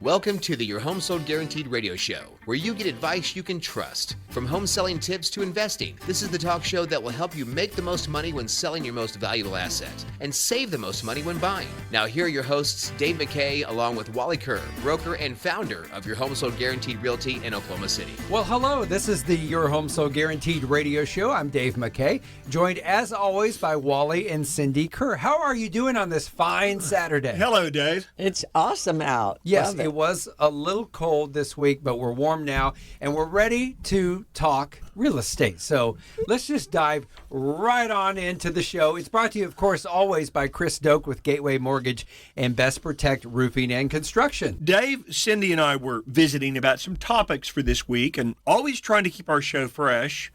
Welcome to the Your Home Sold Guaranteed radio show, where you get advice you can trust. From home selling tips to investing, this is the talk show that will help you make the most money when selling your most valuable asset and save the most money when buying. Now here are your hosts, Dave McKay, along with Wally Kerr, broker and founder of Your Home Sold Guaranteed Realty in Oklahoma City. Well, hello. This is the Your Home Sold Guaranteed radio show. I'm Dave McKay, joined as always by Wally and Cindy Kerr. How are you doing on this fine Saturday? Hello, Dave. It's awesome out. Yes, it was a little cold this week, but we're warm now, and we're ready to talk real estate. So let's just dive right on into the show. It's brought to you, of course, always by Chris Doak with Gateway Mortgage and Best Protect Roofing and Construction. Dave, Cindy, and I were visiting about some topics for this week and always trying to keep our show fresh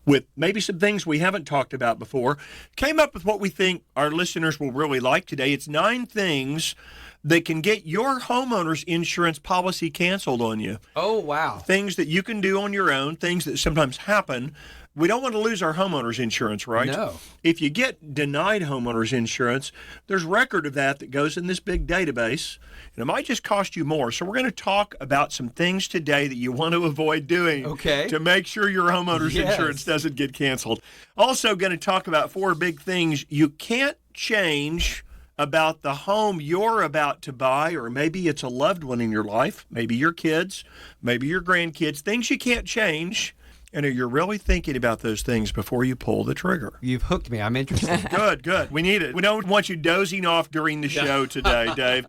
with maybe some things we haven't talked about before. Came up with what we think our listeners will really like today. It's 9 things that can get your homeowner's insurance policy canceled on you. Oh, wow. Things that you can do on your own, things that sometimes happen. We don't want to lose our homeowner's insurance, right? No. If you get denied homeowner's insurance, there's record of that goes in this big database, and it might just cost you more. So we're going to talk about some things today that you want to avoid doing to make sure your homeowner's insurance doesn't get canceled. Also going to talk about 4 big things you can't change about the home you're about to buy, or maybe it's a loved one in your life, maybe your kids, maybe your grandkids, things you can't change. And are you really thinking about those things before you pull the trigger? You've hooked me. I'm interested. Good. We need it. We don't want you dozing off during the show today, Dave.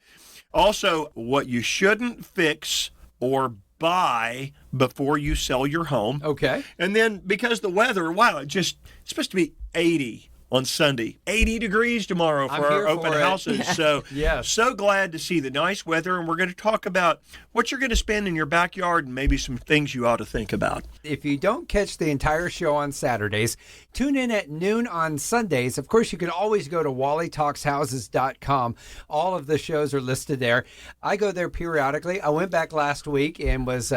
Also, what you shouldn't fix or buy before you sell your home. Okay. And then because the weather, it's supposed to be 80 on Sunday. 80 degrees tomorrow for our open houses. So, so glad to see the nice weather. And we're going to talk about what you're going to spend in your backyard and maybe some things you ought to think about. If you don't catch the entire show on Saturdays, tune in at noon on Sundays. Of course, you can always go to wallytalkshouses.com. All of the shows are listed there. I go there periodically. I went back last week and was,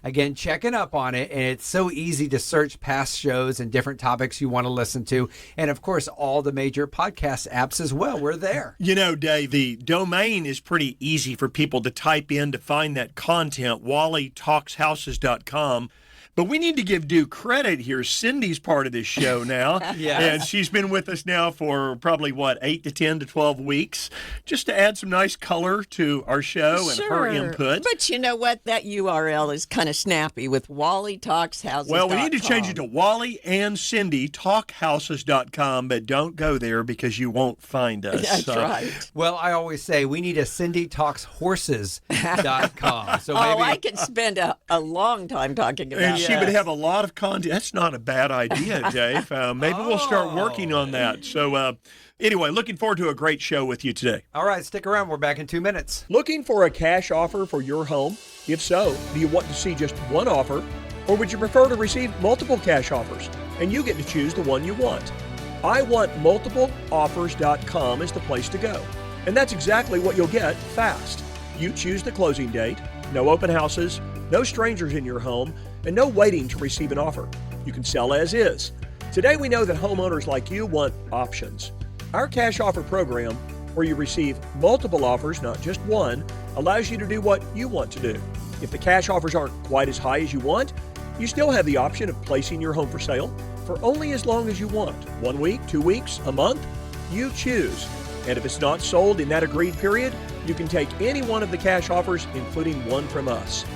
again, checking up on it. And it's so easy to search past shows and different topics you want to listen to. And, of course, all the major podcast apps as well. We're there. You know, Dave, the domain is pretty easy for people to type in to find that content, wallytalkshouses.com. But we need to give due credit here. Cindy's part of this show now. And she's been with us now for probably, 8 to 10 to 12 weeks, just to add some nice color to our show and her input. But you know what? That URL is kind of snappy with wallytalkshouses.com. Well, we need to change it to Wally and Cindy talkhouses.com, but don't go there because you won't find us. That's right. Well, I always say we need a cindytalkshorses.com. So maybe I can spend a long time talking about it. She would have a lot of content. That's not a bad idea, Dave. Maybe we'll start working on that. So anyway, looking forward to a great show with you today. All right, stick around. We're back in 2 minutes. Looking for a cash offer for your home? If so, do you want to see just one offer? Or would you prefer to receive multiple cash offers? And you get to choose the one you want. IWantMultipleOffers.com is the place to go. And that's exactly what you'll get fast. You choose the closing date, no open houses, no strangers in your home, and no waiting to receive an offer. You can sell as is. Today we know that homeowners like you want options. Our cash offer program, where you receive multiple offers, not just one, allows you to do what you want to do. If the cash offers aren't quite as high as you want, you still have the option of placing your home for sale for only as long as you want. 1 week, 2 weeks, a month, you choose. And if it's not sold in that agreed period, you can take any one of the cash offers, including one from us.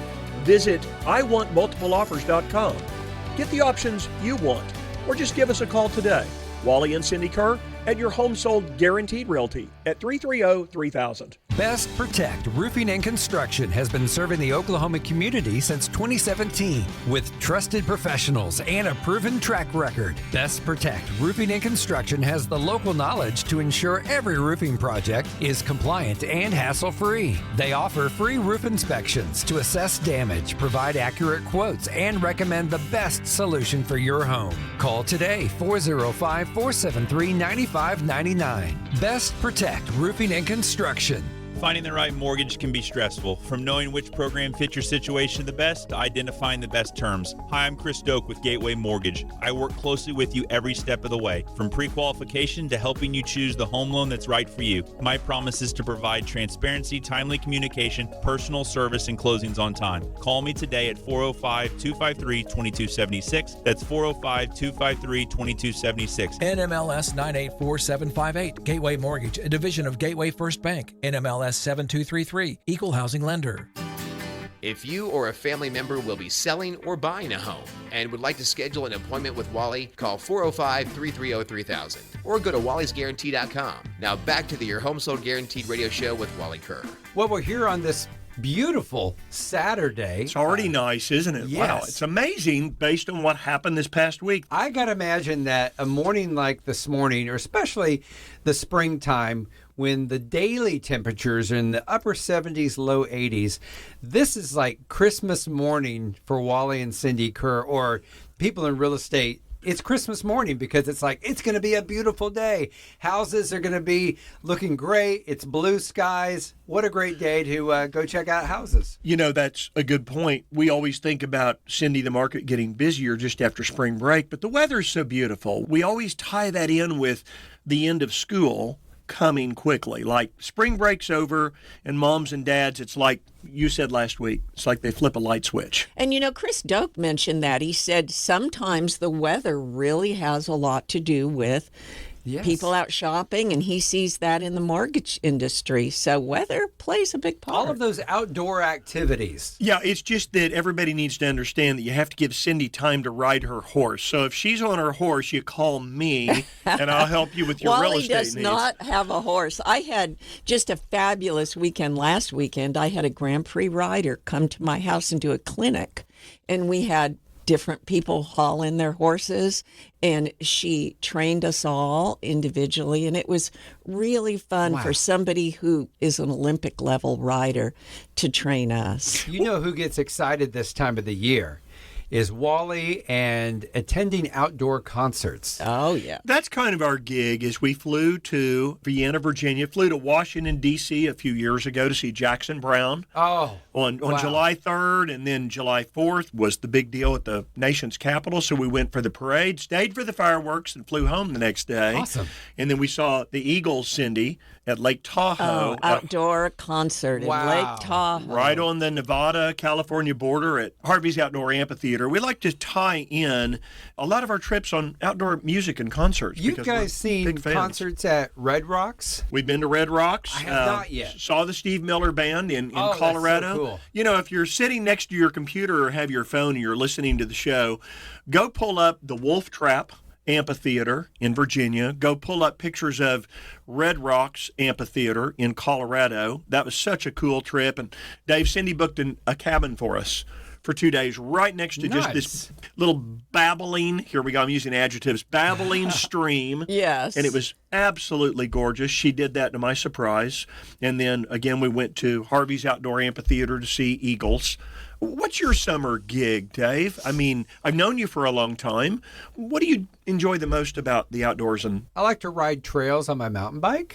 Visit IWantMultipleOffers.com. Get the options you want, or just give us a call today. Wally and Cindy Kerr at Your Home Sold Guaranteed Realty at 330-3000. Best Protect Roofing and Construction has been serving the Oklahoma community since 2017 with trusted professionals and a proven track record. Best Protect Roofing and Construction has the local knowledge to ensure every roofing project is compliant and hassle-free. They offer free roof inspections to assess damage, provide accurate quotes, and recommend the best solution for your home. Call today, 405-473-9599. Best Protect Roofing and Construction. Finding the right mortgage can be stressful, from knowing which program fits your situation the best to identifying the best terms. Hi, I'm Chris Doak with Gateway Mortgage. I work closely with you every step of the way, from pre-qualification to helping you choose the home loan that's right for you. My promise is to provide transparency, timely communication, personal service, and closings on time. Call me today at 405-253-2276. That's 405-253-2276. NMLS 984758, Gateway Mortgage, a division of Gateway First Bank. NMLS 7233, Equal Housing Lender. If you or a family member will be selling or buying a home and would like to schedule an appointment with Wally, call 405-330-3000 or go to wallysguarantee.com. Now back to the Your Home Sold Guaranteed radio show with Wally Kerr. Well, we're here on this beautiful Saturday. It's already nice, isn't it? Yes. Wow, it's amazing based on what happened this past week. I got to imagine that a morning like this morning, or especially the springtime, when the daily temperatures are in the upper 70s, low 80s, this is like Christmas morning for Wally and Cindy Kerr, or people in real estate. It's Christmas morning because it's like, it's going to be a beautiful day. Houses are going to be looking great. It's blue skies. What a great day to go check out houses. You know, that's a good point. We always think about, Cindy, the market getting busier just after spring break, but the weather's so beautiful. We always tie that in with the end of school coming quickly. Like spring break's over and moms and dads, it's like you said last week, it's like they flip a light switch. And you know, Chris Doak mentioned that. He said sometimes the weather really has a lot to do with people out shopping, and he sees that in the mortgage industry. So weather plays a big part. All of those outdoor activities. Yeah, it's just that everybody needs to understand that you have to give Cindy time to ride her horse. So if she's on her horse, you call me, and I'll help you with your real Wally estate does needs. not have a horse. I had just a fabulous weekend last weekend. I had a Grand Prix rider come to my house and do a clinic, and we had different people haul in their horses, and she trained us all individually, and it was really fun for somebody who is an Olympic level rider to train us. You know who gets excited this time of the year is Wally and attending outdoor concerts. Oh, yeah. That's kind of our gig. Is we flew to Vienna, Virginia, flew to Washington, D.C. a few years ago to see Jackson Brown. Oh, On wow. July 3rd, and then July 4th was the big deal at the nation's capital. So we went for the parade, stayed for the fireworks, and flew home the next day. Awesome. And then we saw the Eagles, Cindy, at Lake Tahoe. Outdoor concert in Wow. Lake Tahoe. Right on the Nevada-California border at Harvey's Outdoor Amphitheater. We like to tie in a lot of our trips on outdoor music and concerts. You because we're guys seen big fans. concerts at Red Rocks? We've been to Red Rocks. I have not yet. Saw the Steve Miller Band in Oh, that's so Colorado. cool. You know, if you're sitting next to your computer or have your phone and you're listening to the show, go pull up the Wolf Trap Amphitheater in Virginia. Go pull up pictures of Red Rocks Amphitheater in Colorado. That was such a cool trip. And Dave, Cindy booked a cabin for us for 2 days right next to just this little babbling, here we go, I'm using adjectives, babbling stream. Yes. And it was absolutely gorgeous. She did that to my surprise. And then again, we went to Harvey's Outdoor Amphitheater to see Eagles. What's your summer gig, Dave? I mean, I've known you for a long time. What do you enjoy the most about the outdoors? And I like to ride trails on my mountain bike.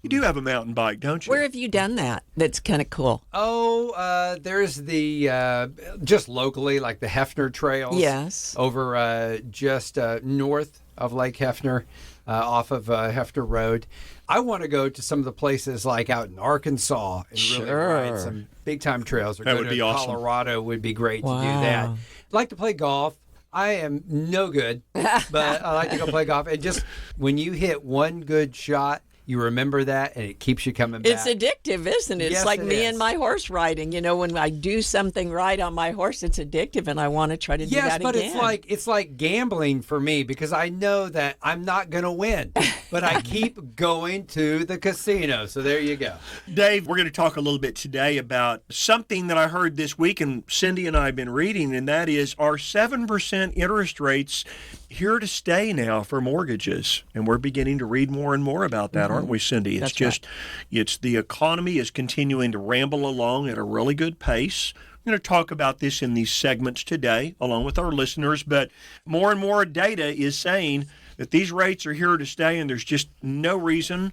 you do have a mountain bike, don't you? Where have you done that? That's kind of cool. Oh, there's the, just locally, like the Hefner Trails. Yes. Over just north of Lake Hefner, off of Hefner Road. I want to go to some of the places like out in Arkansas and really ride some big-time trails. Or That go would to be awesome. Colorado would be great to do Wow. that. I'd like to play golf. I am no good, but I like to go play golf. And just when you hit one good shot, you remember that, and it keeps you coming back. It's addictive, isn't it? Yes, It's like it me is. and my horse riding. You know, when I do something right on my horse, it's addictive, and I want to try to do Yes, that but again. it's like gambling for me because I know that I'm not going to win, but I keep going to the casino. So there you go. Dave, we're going to talk a little bit today about something that I heard this week, and Cindy and I have been reading, and that is, are 7% interest rates here to stay now for mortgages? And we're beginning to read more and more about that, aren't we, Cindy? It's That's just, it's the economy is continuing to ramble along at a really good pace. I'm going to talk about this in these segments today, along with our listeners, but more and more data is saying that these rates are here to stay, and there's just no reason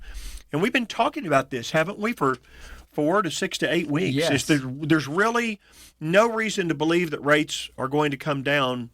And we've been talking about this, haven't we, for 4 to 6 to 8 weeks? Yes. There's really no reason to believe that rates are going to come down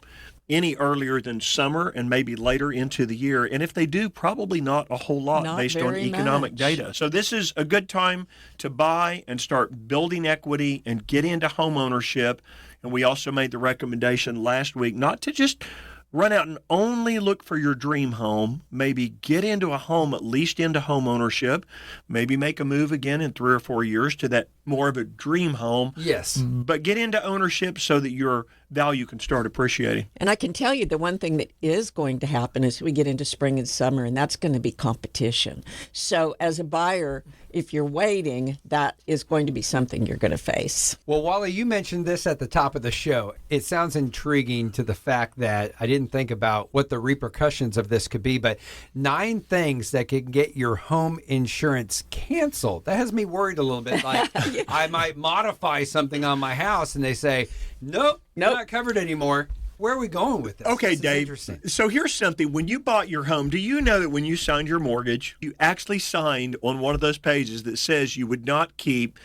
any earlier than summer and maybe later into the year. And if they do, probably not a whole lot Not based on very economic much. data. So this is a good time to buy and start building equity and get into home ownership. And we also made the recommendation last week not to just run out and only look for your dream home. Maybe get into a home, at least into home ownership. Maybe make a move again in 3 or 4 years to that more of a dream home. Yes. But get into ownership so that your value can start appreciating. And I can tell you the one thing that is going to happen as we get into spring and summer, and that's going to be competition. So as a buyer, if you're waiting, that is going to be something you're going to face. Well, Wally, you mentioned this at the top of the show. It sounds intriguing to the fact that I didn't think about what the repercussions of this could be, but 9 things that could get your home insurance canceled. That has me worried a little bit. Like I might modify something on my house and they say, nope, not covered anymore. Where are we going with this? Okay, This is Dave. interesting. So here's something. When you bought your home, do you know that when you signed your mortgage, you actually signed on one of those pages that says you would not keep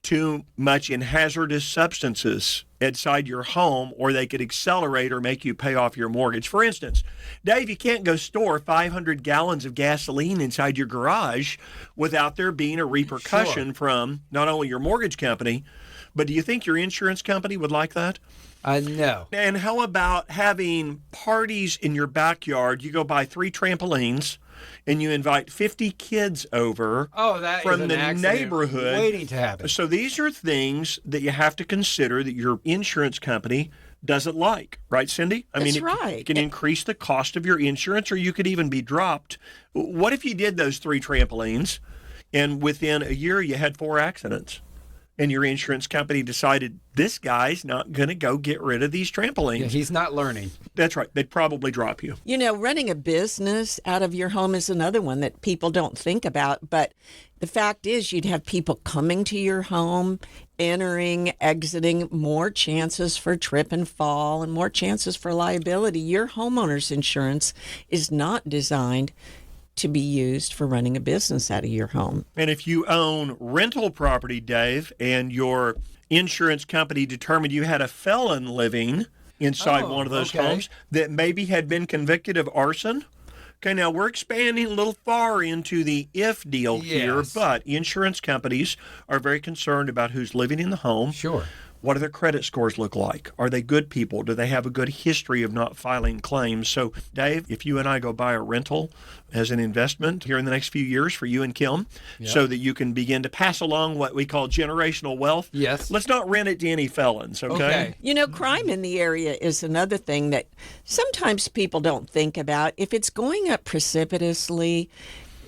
too much in hazardous substances inside your home, or they could accelerate or make you pay off your mortgage? For instance, Dave, you can't go store 500 gallons of gasoline inside your garage without there being a repercussion from not only your mortgage company, but do you think your insurance company would like that? No. And how about having parties in your backyard? You go buy 3 trampolines and you invite 50 kids over From the neighborhood. waiting to happen. So these are things that you have to consider that your insurance company doesn't like, right, Cindy? That's it right. can increase the cost of your insurance, or you could even be dropped. What if you did those 3 trampolines and within a year you had 4 accidents? And your insurance company decided this guy's not going to go get rid of these trampolines. Yeah, he's not learning. That's right. They'd probably drop you. You know, running a business out of your home is another one that people don't think about. But the fact is, you'd have people coming to your home, entering, exiting, more chances for trip and fall, and more chances for liability. Your homeowner's insurance is not designed to be used for running a business out of your home. And if you own rental property, Dave, and your insurance company determined you had a felon living inside one of those homes that maybe had been convicted of arson. Okay, now we're expanding a little far into the if deal here, but insurance companies are very concerned about who's living in the home. Sure. What do their credit scores look like? Are they good people? Do they have a good history of not filing claims? So, Dave, if you and I go buy a rental as an investment here in the next few years for you and Kim, so that you can begin to pass along what we call generational wealth, let's not rent it to any felons, okay? You know, crime in the area is another thing that sometimes people don't think about. If it's going up precipitously,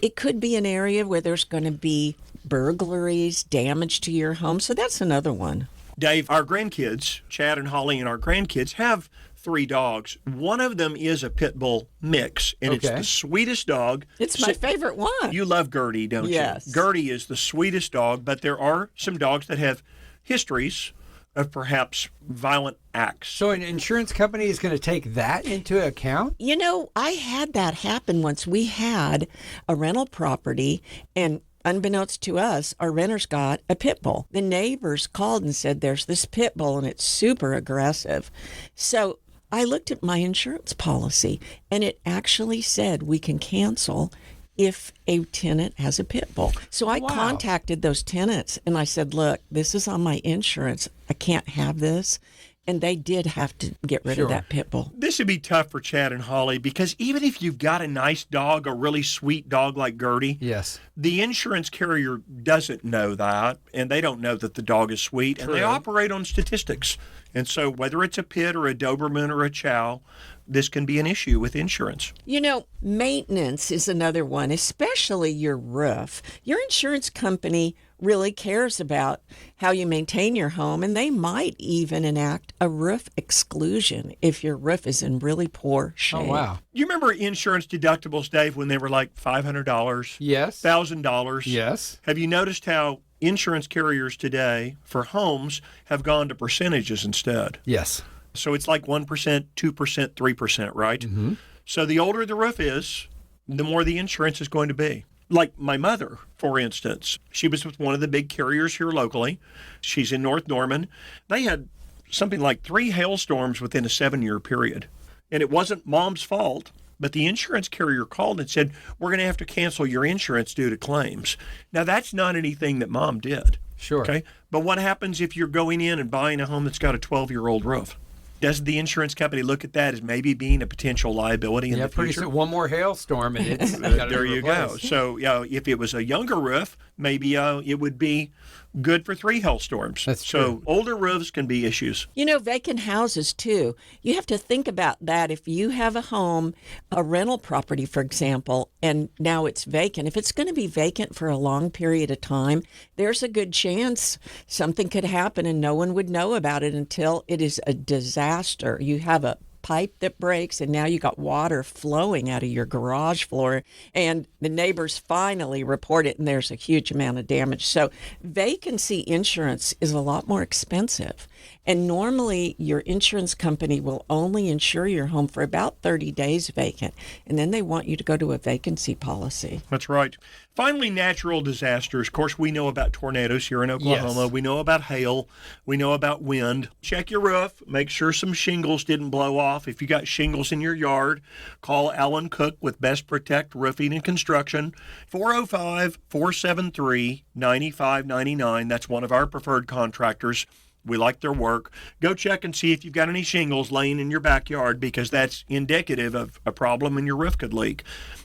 it could be an area where there's going to be burglaries, damage to your home. So that's another one. Dave, our grandkids, Chad and Holly and our grandkids, have 3 dogs. One of them is a pit bull mix, and it's the sweetest dog. It's my favorite one. You love Gertie, don't you? Yes. Gertie is the sweetest dog, but there are some dogs that have histories of perhaps violent acts. So an insurance company is going to take that into account? You know, I had that happen once. We had a rental property, and unbeknownst to us, our renters got a pit bull. The neighbors called and said, there's this pit bull and it's super aggressive. So I looked at my insurance policy and it actually said we can cancel if a tenant has a pit bull. So I contacted those tenants and I said, look, this is on my insurance. I can't have this. And they did have to get rid of that pit bull. This would be tough for Chad and Holly because even if you've got a nice dog, a really sweet dog like Gertie, the insurance carrier doesn't know that, and they don't know that the dog is sweet, and they operate on statistics. And so whether it's a pit or a Doberman or a Chow, this can be an issue with insurance. You know, maintenance is another one, especially your roof. Your insurance company really cares about how you maintain your home, and they might even enact a roof exclusion if your roof is in really poor shape. Oh, wow. You remember insurance deductibles, Dave, when they were like $500? Yes. $1,000? Yes. Have you noticed how insurance carriers today for homes have gone to percentages instead? Yes. So it's like 1%, 2%, 3%, right? Mm-hmm. So the older the roof is, the more the insurance is going to be. Like my mother, for instance, she was with one of the big carriers here locally. She's in North Norman. They had something like 3 hailstorms within a 7-year period. And it wasn't Mom's fault, but the insurance carrier called and said, we're going to have to cancel your insurance due to claims. Now, that's not anything that Mom did. Sure. Okay. But what happens if you're going in and buying a home that's got a 12-year-old roof? Does the insurance company look at that as maybe being a potential liability in the future? Pretty soon, one more hailstorm and it's gotta there be you go. replaced. So, if it was a younger roof, maybe it would be good for 3 hailstorms. That's so true. older roofs can be issues. Vacant houses, too. You have to think about that. If you have a home, a rental property, for example, and now it's vacant, if it's going to be vacant for a long period of time, there's a good chance something could happen and no one would know about it until it is a disaster. You have a pipe that breaks and now you got water flowing out of your garage floor and the neighbors finally report it and there's a huge amount of damage. So vacancy insurance is a lot more expensive. And normally your insurance company will only insure your home for about 30 days vacant. And then they want you to go to a vacancy policy. That's right. Finally, natural disasters. Of course, we know about tornadoes here in Oklahoma. Yes. We know about hail. We know about wind. Check your roof. Make sure some shingles didn't blow off. If you got shingles in your yard, call Alan Cook with Best Protect Roofing and Construction, 405-473-9599. That's one of our preferred contractors. We like their work. Go check and see if you've got any shingles laying in your backyard because that's indicative of a problem and your roof could leak.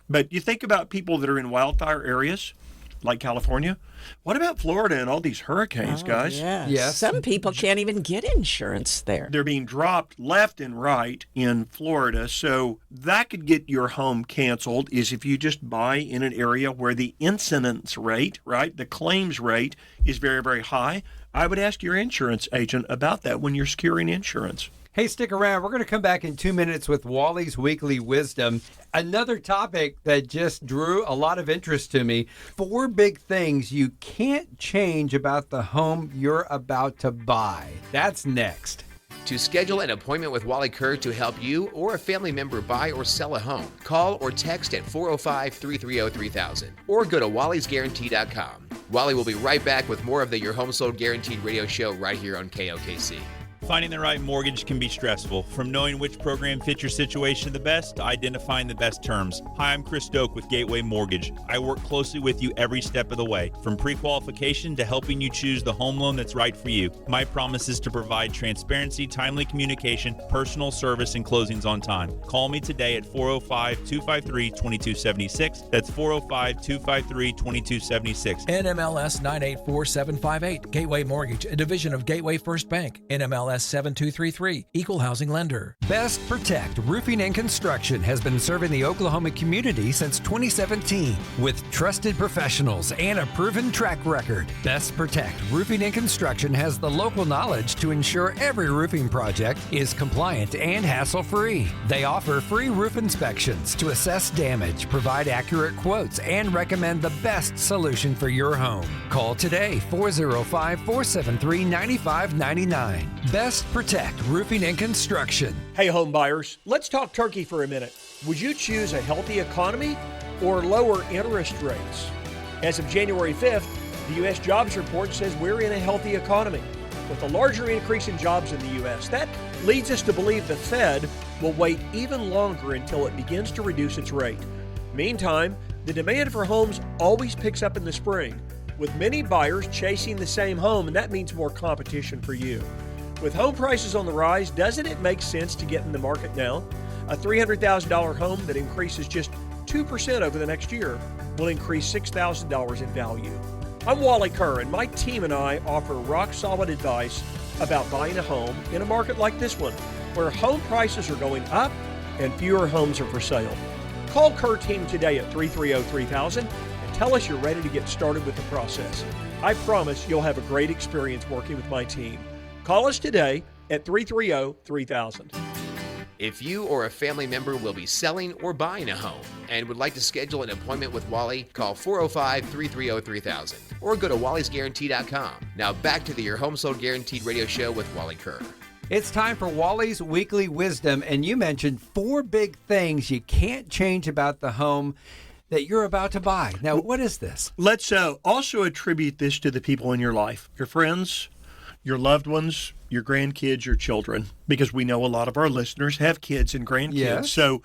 But you think about people that are in wildfire areas like California. What about Florida and all these hurricanes, guys? Yes. Some people can't even get insurance there. They're being dropped left and right in Florida. So that could get your home canceled is if you just buy in an area where the incidence rate, right, the claims rate is very, very high. I would ask your insurance agent about that when you're securing insurance. Hey, stick around. We're going to come back in 2 minutes with Wally's Weekly Wisdom. Another topic that just drew a lot of interest to me. 4 big things you can't change about the home you're about to buy. That's next. To schedule an appointment with Wally Kerr to help you or a family member buy or sell a home, call or text at 405-330-3000 or go to wallysguarantee.com. Wally will be right back with more of the Your Home Sold Guaranteed radio show right here on KOKC. Finding the right mortgage can be stressful. From knowing which program fits your situation the best to identifying the best terms. Hi, I'm Chris Doak with Gateway Mortgage. I work closely with you every step of the way, from pre-qualification to helping you choose the home loan that's right for you. My promise is to provide transparency, timely communication, personal service, and closings on time. Call me today at 405-253-2276. That's 405-253-2276. NMLS 984758. Gateway Mortgage, a division of Gateway First Bank. NMLS 7233, Equal Housing Lender. Best Protect Roofing and Construction has been serving the Oklahoma community since 2017 with trusted professionals and a proven track record. Best Protect Roofing and Construction has the local knowledge to ensure every roofing project is compliant and hassle-free. They offer free roof inspections to assess damage, provide accurate quotes, and recommend the best solution for your home. Call today, 405-473-9599. Best Protect Roofing and Construction. Hey, home buyers, let's talk turkey for a minute. Would you choose a healthy economy or lower interest rates? As of January 5th, the U.S. jobs report says we're in a healthy economy with a larger increase in jobs in the U.S. That leads us to believe the Fed will wait even longer until it begins to reduce its rate. Meantime, the demand for homes always picks up in the spring, with many buyers chasing the same home, and that means more competition for you. With home prices on the rise, doesn't it make sense to get in the market now? A $300,000 home that increases just 2% over the next year will increase $6,000 in value. I'm Wally Kerr, and my team and I offer rock-solid advice about buying a home in a market like this one, where home prices are going up and fewer homes are for sale. Call Kerr Team today at 330-3000 and tell us you're ready to get started with the process. I promise you'll have a great experience working with my team. Call us today at 330-3000. If you or a family member will be selling or buying a home and would like to schedule an appointment with Wally, call 405-330-3000 or go to wallysguarantee.com. Now back to the Your Home Sold Guaranteed radio show with Wally Kerr. It's time for Wally's Weekly Wisdom, and you mentioned 4 big things you can't change about the home that you're about to buy. Now, what is this? Let's also attribute this to the people in your life, your friends, your loved ones, your grandkids, your children, because we know a lot of our listeners have kids and grandkids. Yes. So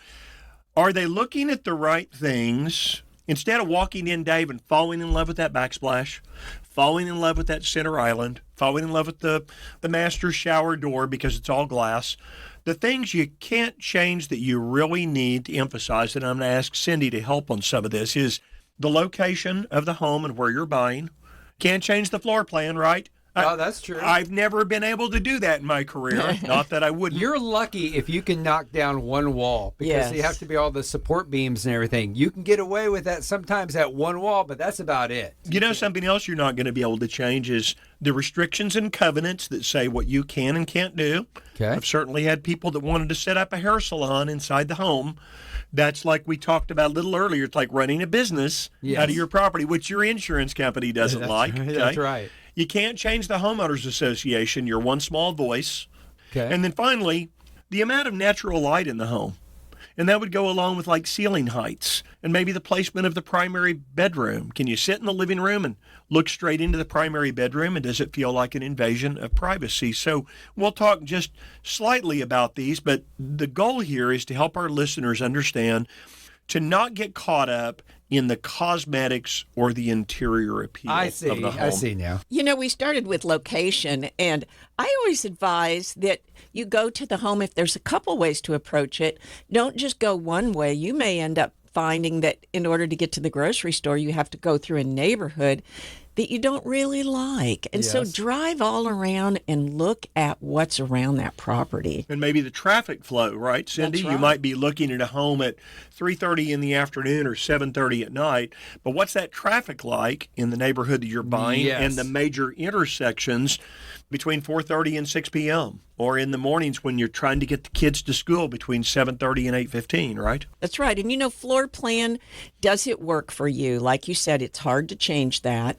are they looking at the right things instead of walking in, Dave, and falling in love with that backsplash, falling in love with that center island, falling in love with the master shower door because it's all glass? The things you can't change that you really need to emphasize, and I'm going to ask Cindy to help on some of this, is the location of the home and where you're buying. Can't change the floor plan, right? Oh, that's true. I've never been able to do that in my career. Not that I wouldn't. You're lucky if you can knock down one wall, because Yes. you have to be all the support beams and everything. You can get away with that sometimes at one wall, but that's about it. You know, something else you're not going to be able to change is the restrictions and covenants that say what you can and can't do. Okay. I've certainly had people that wanted to set up a hair salon inside the home. That's like we talked about a little earlier. It's like running a business Yes. out of your property, which your insurance company doesn't like. Right. Okay? That's right. You can't change the homeowners association. You're one small voice. Okay. And then finally, the amount of natural light in the home. And that would go along with like ceiling heights and maybe the placement of the primary bedroom. Can you sit in the living room and look straight into the primary bedroom, and does it feel like an invasion of privacy? So we'll talk just slightly about these, but the goal here is to help our listeners understand to not get caught up in the cosmetics or the interior appeal of the home. I see now. You know, we started with location, and I always advise that you go to the home if there's a couple ways to approach it. Don't just go one way. You may end up finding that in order to get to the grocery store, you have to go through a neighborhood that you don't really like. And so Yes. drive all around and look at what's around that property. And maybe the traffic flow, right, Cindy? That's You right. might be looking at a home at 3:30 in the afternoon or 7:30 at night, but what's that traffic like in the neighborhood that you're buying Yes. and the major intersections between 4:30 and 6 p.m. or in the mornings when you're trying to get the kids to school between 7:30 and 8:15, right? That's right. And you know, floor plan, does it work for you? Like you said, it's hard to change that.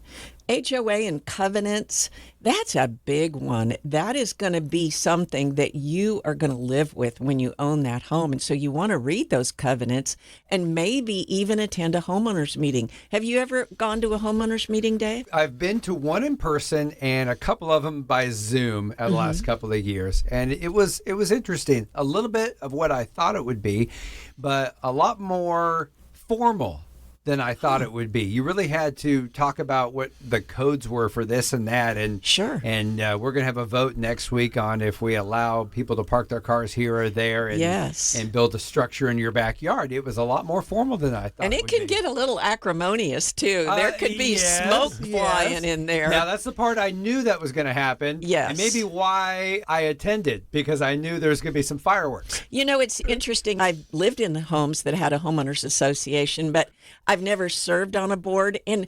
HOA and covenants, that's a big one. That is going to be something that you are going to live with when you own that home. And so you want to read those covenants and maybe even attend a homeowners meeting. Have you ever gone to a homeowners meeting, Dave? I've been to one in person and a couple of them by Zoom the last couple of years, and it was interesting. A little bit of what I thought it would be, but a lot more formal than I thought it would be. You really had to talk about what the codes were for this and that, and Sure. And we're going to have a vote next week on if we allow people to park their cars here or there, and Yes. and build a structure in your backyard. It was a lot more formal than I thought. And it would can be. get a little acrimonious, too. There could be Yes, smoke yes. flying in there. Now, that's the part I knew that was going to happen. Yes. And maybe why I attended, because I knew there was going to be some fireworks. You know, it's interesting. I've lived in homes that had a homeowners association, but I've never served on a board. And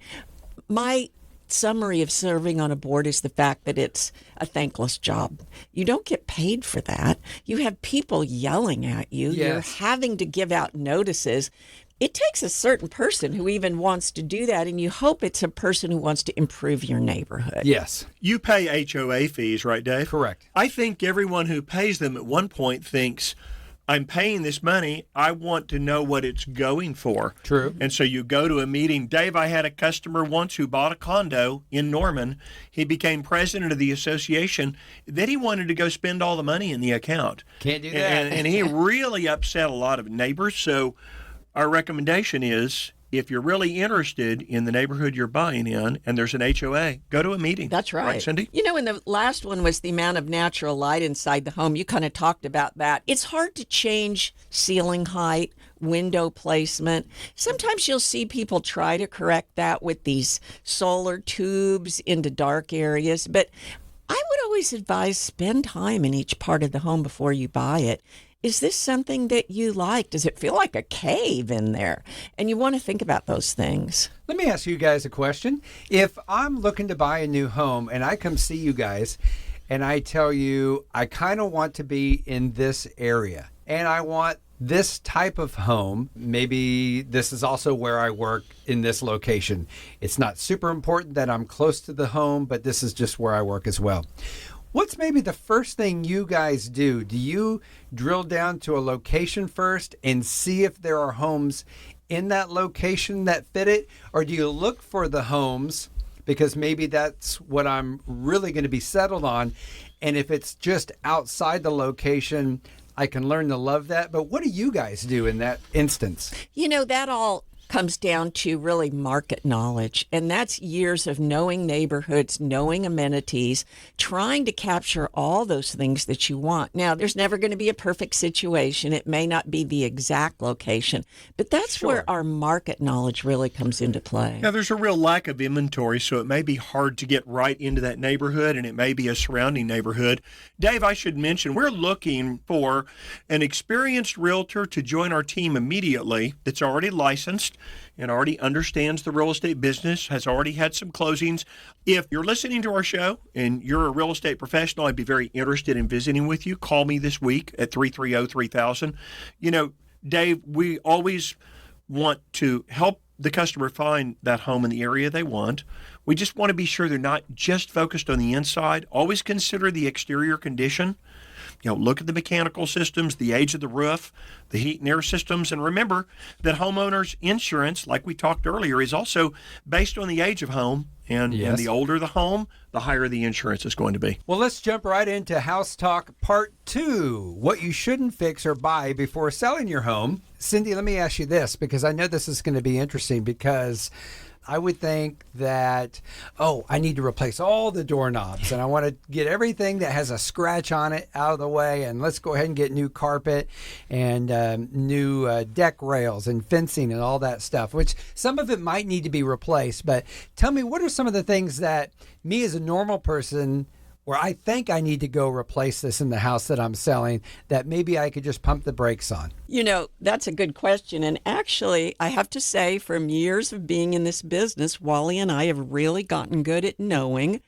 my summary of serving on a board is the fact that it's a thankless job. You don't get paid for that. You have people yelling at you. You're Yes. having to give out notices. It takes a certain person who even wants to do that, and you hope it's a person who wants to improve your neighborhood. Yes. You pay HOA fees, right, Dave? Correct. I think everyone who pays them at one point thinks, I'm paying this money, I want to know what it's going for. True. And so you go to a meeting. Dave, I had a customer once who bought a condo in Norman. He became president of the association. Then he wanted to go spend all the money in the account. Can't do that. And he really upset a lot of neighbors. So our recommendation is, if you're really interested in the neighborhood you're buying in and there's an HOA, go to a meeting. That's right. Cindy? You know, and the last one was the amount of natural light inside the home. You kind of talked about that. It's hard to change ceiling height, window placement. Sometimes you'll see people try to correct that with these solar tubes into dark areas, but I would always advise spend time in each part of the home before you buy it. Is this something that you like? Does it feel like a cave in there? And you want to think about those things. Let me ask you guys a question. If I'm looking to buy a new home and I come see you guys and I tell you I kind of want to be in this area and I want this type of home, maybe this is also where I work in this location. It's not super important that I'm close to the home, but this is just where I work as well. What's maybe the first thing you guys do? Do you drill down to a location first and see if there are homes in that location that fit it? Or do you look for the homes because maybe that's what I'm really going to be settled on? And if it's just outside the location, I can learn to love that. But what do you guys do in that instance? That all comes down to really market knowledge. And that's years of knowing neighborhoods, knowing amenities, trying to capture all those things that you want. Now, there's never going to be a perfect situation. It may not be the exact location, but that's where our market knowledge really comes into play. Now, there's a real lack of inventory, so it may be hard to get right into that neighborhood, and it may be a surrounding neighborhood. Dave, I should mention, we're looking for an experienced realtor to join our team immediately that's already licensed and already understands the real estate business, has already had some closings. If you're listening to our show and you're a real estate professional, I'd be very interested in visiting with you. Call me this week at 330-3000. Dave, we always want to help the customer find that home in the area they want. We just want to be sure they're not just focused on the inside. Always consider the exterior condition. Look at the mechanical systems, the age of the roof, the heat and air systems, and remember that homeowners insurance, like we talked earlier, is also based on the age of home, and the older the home, the higher the insurance is going to be. Well, let's jump right into House Talk Part 2, what you shouldn't fix or buy before selling your home. Cindy, let me ask you this, because I know this is going to be interesting, because I would think that, I need to replace all the doorknobs and I want to get everything that has a scratch on it out of the way, and let's go ahead and get new carpet and new deck rails and fencing and all that stuff, which some of it might need to be replaced. But tell me, what are some of the things that me as a normal person, where I think I need to go replace this in the house that I'm selling, that maybe I could just pump the brakes on? That's a good question. And actually, I have to say, from years of being in this business, Wally and I have really gotten good at knowing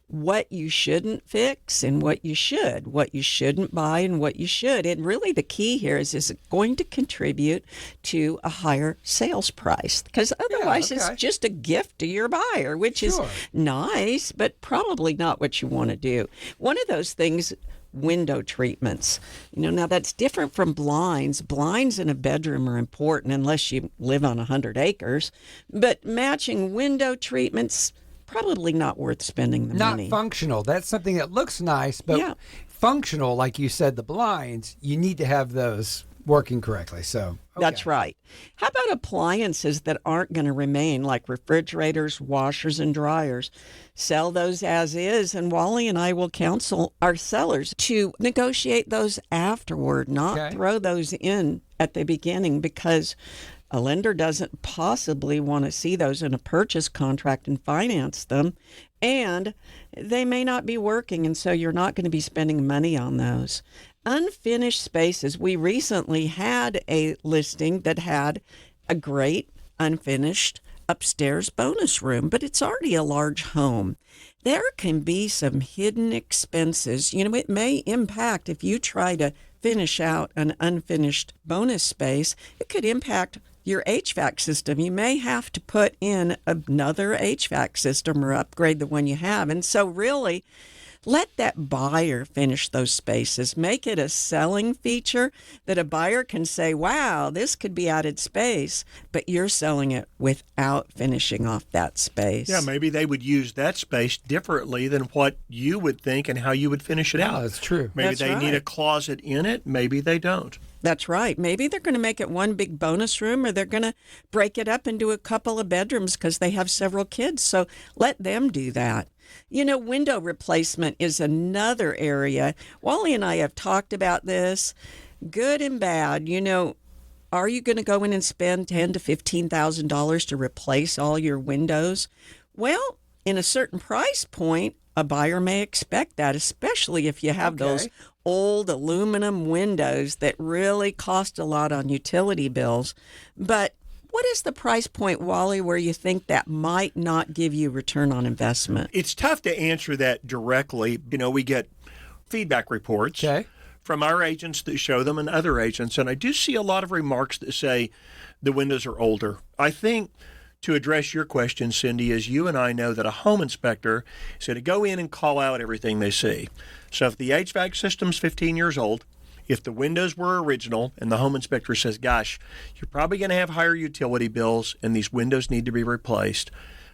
what you shouldn't fix and what you shouldn't buy and what you should. And really the key here is it going to contribute to a higher sales price? Because otherwise it's just a gift to your buyer, which is nice, but probably not what you want to do. One of those things, window treatments. Now that's different from blinds. Blinds in a bedroom are important unless you live on 100 acres. But matching window treatments, probably not worth spending the money. Not functional. That's something that looks nice, but functional, like you said, the blinds, you need to have those working correctly. So That's right. How about appliances that aren't going to remain, like refrigerators, washers, and dryers? Sell those as is, and Wally and I will counsel our sellers to negotiate those afterward, not throw those in at the beginning, because a lender doesn't possibly want to see those in a purchase contract and finance them, and they may not be working, and so you're not going to be spending money on those. Unfinished spaces. We recently had a listing that had a great unfinished upstairs bonus room, but it's already a large home. There can be some hidden expenses. It may impact, if you try to finish out an unfinished bonus space, it could impact your HVAC system. You may have to put in another HVAC system or upgrade the one you have. And so really, let that buyer finish those spaces. Make it a selling feature that a buyer can say, wow, this could be added space, but you're selling it without finishing off that space. Yeah, maybe they would use that space differently than what you would think and how you would finish it out. That's true. Maybe they need a closet in it. Maybe they don't. That's right. Maybe they're going to make it one big bonus room, or they're going to break it up into a couple of bedrooms because they have several kids. So let them do that. Window replacement is another area. Wally and I have talked about this, good and bad. Are you going to go in and spend $10,000 to $15,000 to replace all your windows? Well, in a certain price point, a buyer may expect that, especially if you have those old aluminum windows that really cost a lot on utility bills. But what is the price point, Wally, where you think that might not give you return on investment? It's tough to answer that directly. We get feedback reports from our agents that show them and other agents, and I do see a lot of remarks that say the windows are older. I think, to address your question, Cindy, is you and I know that a home inspector is going to go in and call out everything they see. So if the HVAC system's 15 years old, If the windows were original and the home inspector says, gosh, you're probably going to have higher utility bills and these windows need to be replaced,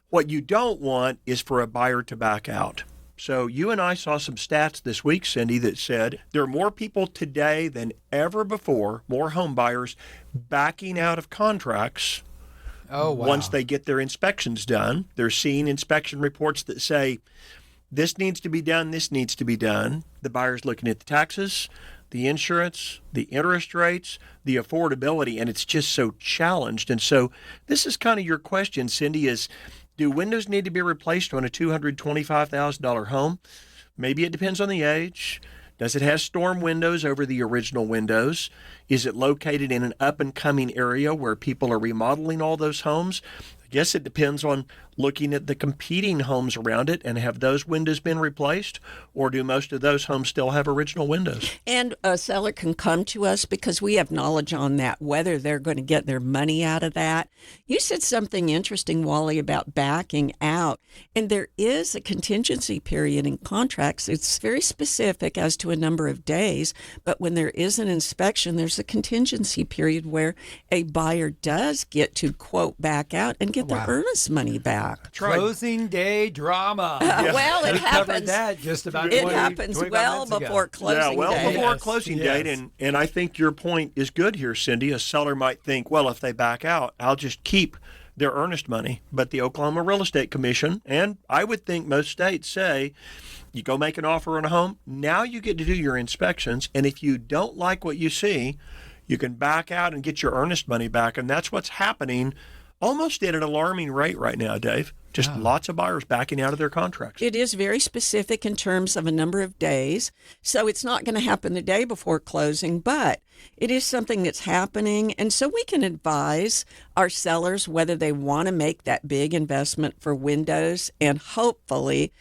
what you don't want is for a buyer to back out. So you and I saw some stats this week, Cindy, that said there are more people today than ever before, more home buyers backing out of contracts. Oh, wow. Once they get their inspections done. They're seeing inspection reports that say, this needs to be done, this needs to be done. The buyer's looking at the taxes, the insurance, the interest rates, the affordability, and it's just so challenged. And so this is kind of your question, Cindy, is do windows need to be replaced on a $225,000 home? Maybe it depends on the age. Does it have storm windows over the original windows? Is it located in an up-and-coming area where people are remodeling all those homes? I guess it depends on looking at the competing homes around it and have those windows been replaced, or do most of those homes still have original windows? And a seller can come to us because we have knowledge on that, whether they're going to get their money out of that. You said something interesting, Wally, about backing out. And there is a contingency period in contracts. It's very specific as to a number of days. But when there is an inspection, there's a contingency period where a buyer does get to, quote, back out and get their earnest money back. Closing day drama. Well, it we happens. covered that just about It 20, happens 25 well minutes ago. before closing day. Before Yes, closing yes. date. And I think your point is good here, Cindy. A seller might think, well, if they back out, I'll just keep their earnest money. But the Oklahoma Real Estate Commission, and I would think most states say, you go make an offer on a home, now you get to do your inspections. And if you don't like what you see, you can back out and get your earnest money back. And that's what's happening almost at an alarming rate right now, Dave. Just lots of buyers backing out of their contracts. It is very specific in terms of a number of days. So it's not going to happen the day before closing, but it is something that's happening. And so we can advise our sellers whether they want to make that big investment for windows and hopefully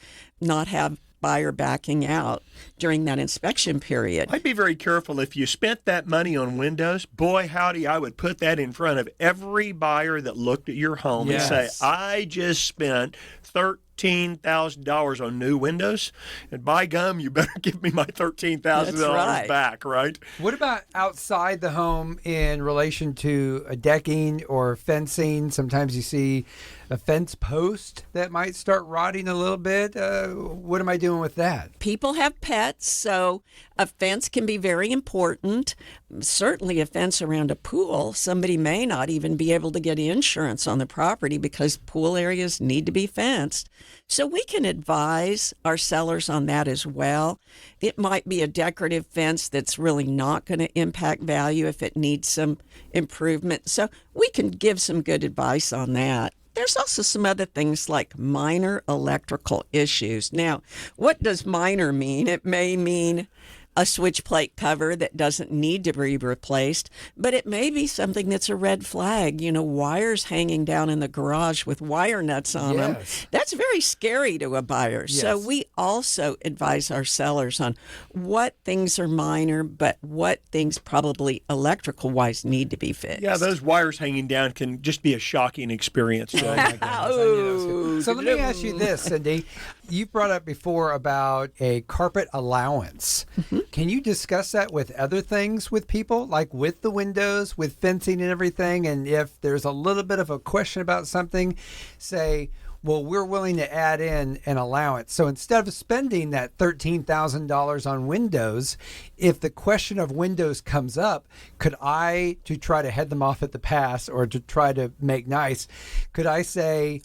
not have buyer backing out during that inspection period. I'd be very careful if you spent that money on windows. Boy, howdy, I would put that in front of every buyer that looked at your home and say, I just spent $13,000 on new windows, and by gum, you better give me my $13,000 back, right? What about outside the home in relation to a decking or fencing? Sometimes you see a fence post that might start rotting a little bit. What am I doing with that? People have pets, so a fence can be very important. Certainly a fence around a pool. Somebody may not even be able to get insurance on the property because pool areas need to be fenced. So we can advise our sellers on that as well. It might be a decorative fence that's really not going to impact value if it needs some improvement. So we can give some good advice on that. There's also some other things like minor electrical issues. Now, what does minor mean? It may mean a switch plate cover that doesn't need to be replaced, but it may be something that's a red flag. You know, wires hanging down in the garage with wire nuts on them. That's very scary to a buyer. So we also advise our sellers on what things are minor, but what things probably electrical-wise need to be fixed. Yeah, those wires hanging down can just be a shocking experience. Oh my goodness, I knew that was good. So let me ask you this, Cindy. You brought up before about a carpet allowance. Can you discuss that with other things with people, like with the windows, with fencing and everything? And if there's a little bit of a question about something, say, well, we're willing to add in an allowance. So instead of spending that $13,000 on windows, if the question of windows comes up, could I, to try to head them off at the pass or to try to make nice, could I say,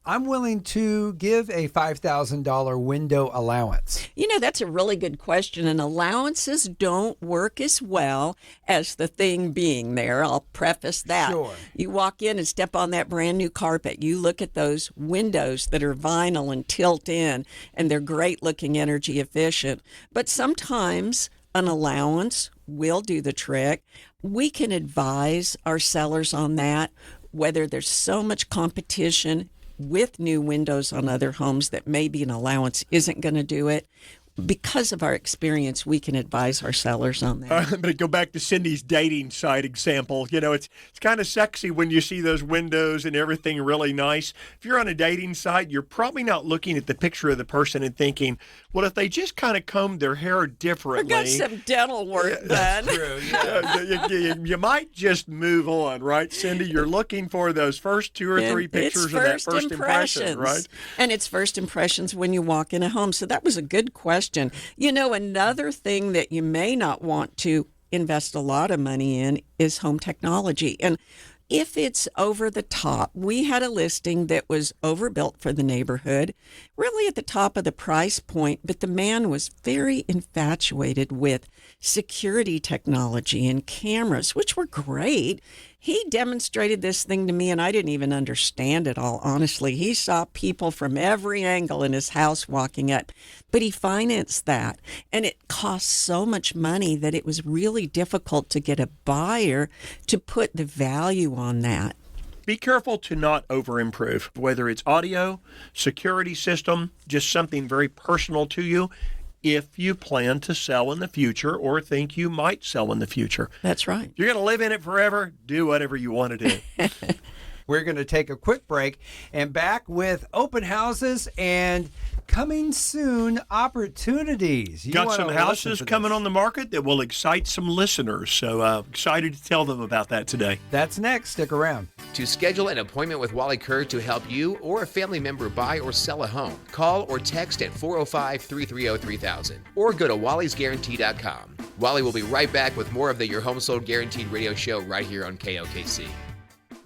I'm willing to give a $5,000 window allowance? You know, that's a really good question. And allowances don't work as well as the thing being there. I'll preface that. Sure. You walk in and step on that brand new carpet. You look at those windows that are vinyl and tilt in, and they're great looking, energy efficient. But sometimes an allowance will do the trick. We can advise our sellers on that, whether there's so much competition with new windows on other homes that maybe an allowance isn't going to do it. because of our experience, we can advise our sellers on that. I'm going to go back to Cindy's dating site example. You know, it's kind of sexy when you see those windows and everything really nice. If you're on a dating site, you're probably not looking at the picture of the person and thinking, well, if they just kind of combed their hair differently. I got some dental work done. True, yeah. You might just move on, right, Cindy? You're looking for those first two or three pictures of that first impression, right? And it's first impressions when you walk in a home. So that was a good question. You know, another thing that you may not want to invest a lot of money in is home technology. And if it's over the top, we had a listing that was overbuilt for the neighborhood, really at the top of the price point, but the man was very infatuated with security technology and cameras, which were great. He demonstrated this thing to me, and I didn't even understand it all, honestly. He saw people from every angle in his house walking up, but he financed that, and it cost so much money that it was really difficult to get a buyer to put the value on that. Be careful to not over-improve, whether it's audio, security system, just something very personal to you, if you plan to sell in the future or think you might sell in the future. That's right. You're going to live in it forever, do whatever you want to do. We're going to take a quick break and back with open houses and coming soon opportunities. You Got wanna some listen houses to coming this. on the market that will excite some listeners. So excited to tell them about that today. That's next. Stick around. To schedule an appointment with Wally Kerr to help you or a family member buy or sell a home, call or text at 405-330-3000 or go to wallysguarantee.com. Wally will be right back with more of the Your Home Sold Guaranteed radio show right here on KOKC.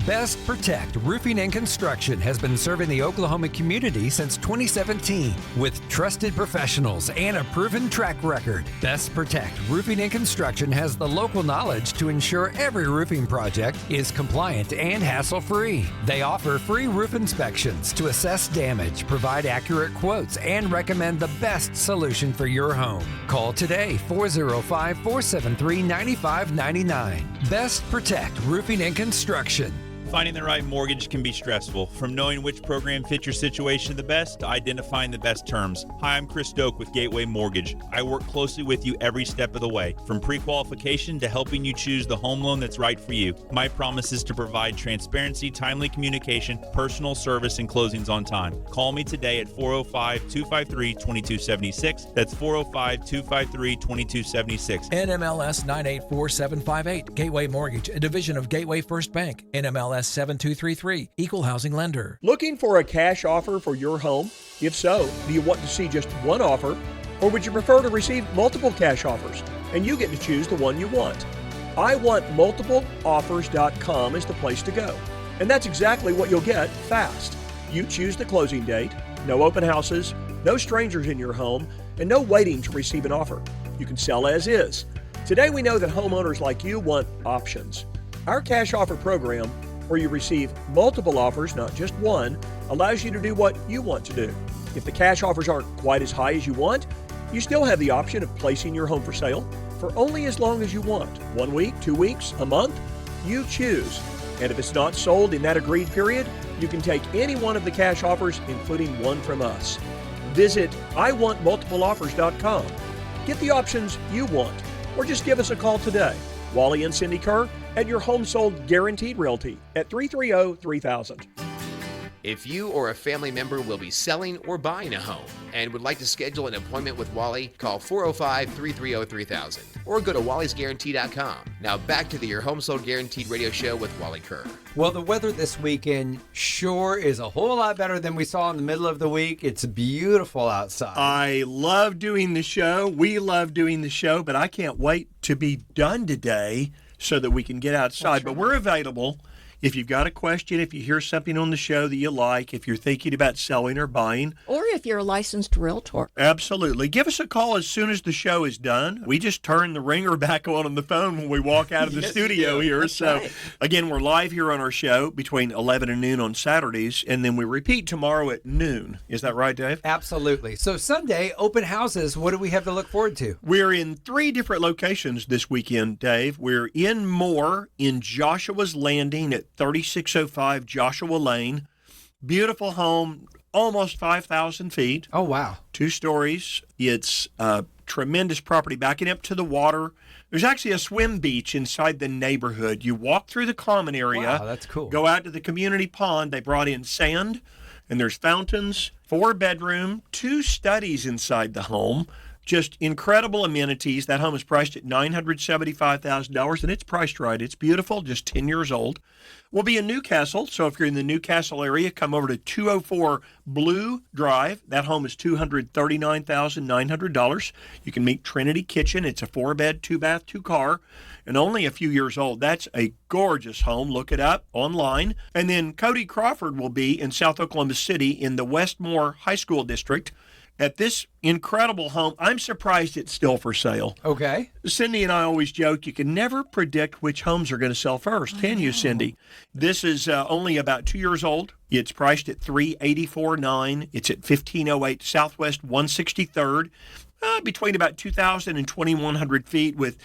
Best Protect Roofing and Construction has been serving the Oklahoma community since 2017 with trusted professionals and a proven track record. Best Protect Roofing and Construction has the local knowledge to ensure every roofing project is compliant and hassle-free. They offer free roof inspections to assess damage, provide accurate quotes, and recommend the best solution for your home. Call today, 405-473-9599. Best Protect Roofing and Construction. Finding the right mortgage can be stressful. From knowing which program fits your situation the best to identifying the best terms. Hi, I'm Chris Doak with Gateway Mortgage. I work closely with you every step of the way, from pre-qualification to helping you choose the home loan that's right for you. My promise is to provide transparency, timely communication, personal service, and closings on time. Call me today at 405-253-2276. That's 405-253-2276. NMLS 984758, Gateway Mortgage, a division of Gateway First Bank. NMLS 7233, Equal Housing Lender. Looking for a cash offer for your home? If so, do you want to see just one offer, or would you prefer to receive multiple cash offers and you get to choose the one you want? IWantMultipleOffers.com is the place to go. And that's exactly what you'll get fast. You choose the closing date, no open houses, no strangers in your home, and no waiting to receive an offer. You can sell as is. Today we know that homeowners like you want options. Our cash offer program, where you receive multiple offers, not just one, allows you to do what you want to do. If the cash offers aren't quite as high as you want, you still have the option of placing your home for sale for only as long as you want. 1 week, 2 weeks, a month, you choose. And if it's not sold in that agreed period, you can take any one of the cash offers, including one from us. Visit IWantMultipleOffers.com. Get the options you want, or just give us a call today. Wally and Cindy Kerr at Your Home Sold Guaranteed Realty at 330-3000. If you or a family member will be selling or buying a home and would like to schedule an appointment with Wally, call 405-330-3000 or go to wallysguarantee.com. Now back to the Your Home Sold Guaranteed radio show with Wally Kerr. Well, the weather this weekend sure is a whole lot better than we saw in the middle of the week. It's beautiful outside. I love doing the show. We love doing the show, but I can't wait to be done today so that we can get outside. But we're available. If you've got a question, if you hear something on the show that you like, if you're thinking about selling or buying. Or if you're a licensed realtor. Absolutely. Give us a call as soon as the show is done. We just turn the ringer back on the phone when we walk out of the studio here. That's so, right. Again, we're live here on our show between 11 and noon on Saturdays, and then we repeat tomorrow at noon. Is that right, Dave? Absolutely. So Sunday, open houses, what do we have to look forward to? We're in 3 different locations this weekend, Dave. We're in Moore in Joshua's Landing at 3605 Joshua Lane. Beautiful home, almost 5,000 feet. Oh, wow. 2 stories. It's a tremendous property backing up to the water. There's actually a swim beach inside the neighborhood. You walk through the common area. Wow, that's cool. Go out to the community pond. They brought in sand, and there's fountains, 4-bedroom, 2 studies inside the home. Just incredible amenities. That home is priced at $975,000, and it's priced right. It's beautiful, just 10 years old. We'll be in Newcastle, so if you're in the Newcastle area, come over to 204 Blue Drive. That home is $239,900. You can meet Trinity Kitchen. It's a 4-bed, 2-bath, 2-car, and only a few years old. That's a gorgeous home. Look it up online. And then Cody Crawford will be in South Oklahoma City in the Westmore High School District at this incredible home. I'm surprised it's still for sale. Okay. Cindy and I always joke you can never predict which homes are going to sell first, can you, Cindy? This is only about 2 years old. It's priced at $384,900. It's at 1508 Southwest 163rd, between about 2,000 and 2,100 feet with,